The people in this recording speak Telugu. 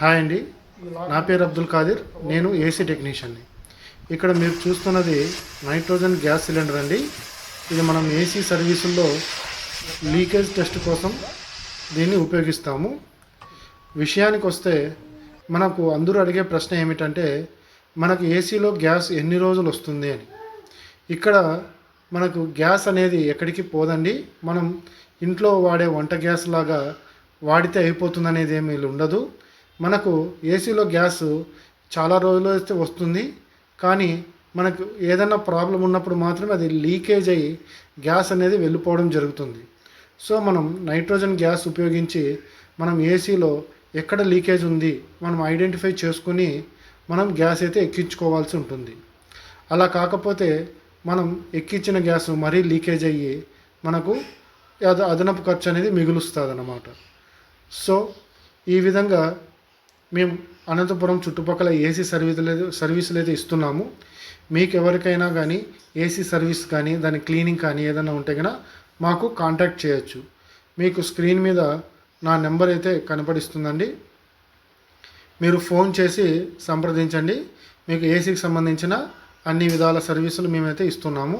హాయ్ అండి, నా పేరు అబ్దుల్ ఖాదిర్. నేను ఏసీ టెక్నీషియన్ని. ఇక్కడ మీరు చూస్తున్నది నైట్రోజన్ గ్యాస్ సిలిండర్ అండి. ఇది మనం ఏసీ సర్వీసుల్లో లీకేజ్ టెస్ట్ కోసం దీన్ని ఉపయోగిస్తాము. విషయానికి వస్తే మనకు అందరూ అడిగే ప్రశ్న ఏమిటంటే, మనకు ఏసీలో గ్యాస్ ఎన్ని రోజులు వస్తుంది అని. ఇక్కడ మనకు గ్యాస్ అనేది ఎక్కడికి పోదండి. మనం ఇంట్లో వాడే వంట గ్యాస్ లాగా వాడితే అయిపోతుంది అనేది ఏమీ ఉండదు. మనకు ఏసీలో గ్యాస్ చాలా రోజులు అయితే వస్తుంది, కానీ మనకు ఏదైనా ప్రాబ్లం ఉన్నప్పుడు మాత్రమే అది లీకేజ్ అయ్యి గ్యాస్ అనేది వెళ్ళిపోవడం జరుగుతుంది. సో మనం నైట్రోజన్ గ్యాస్ ఉపయోగించి మనం ఏసీలో ఎక్కడ లీకేజ్ ఉంది మనం ఐడెంటిఫై చేసుకుని మనం గ్యాస్ అయితే ఎక్కించుకోవాల్సి ఉంటుంది. అలా కాకపోతే మనం ఎక్కించిన గ్యాస్ మరీ లీకేజ్ అయ్యి మనకు అదనపు ఖర్చు అనేది మిగులుస్తుంది అన్నమాట. సో ఈ విధంగా మేము అనంతపురం చుట్టుపక్కల ఏసీ సర్వీసులు అయితే ఇస్తున్నాము. మీకు ఎవరికైనా కానీ ఏసీ సర్వీస్ కానీ దాని క్లీనింగ్ కానీ ఏదైనా ఉంటే కనుక మాకు కాంటాక్ట్ చేయొచ్చు. మీకు స్క్రీన్ మీద నా నెంబర్ అయితే కనపడిస్తుందండి. మీరు ఫోన్ చేసి సంప్రదించండి. మీకు ఏసీకి సంబంధించిన అన్ని విధాల సర్వీసులు మేమైతే ఇస్తున్నాము.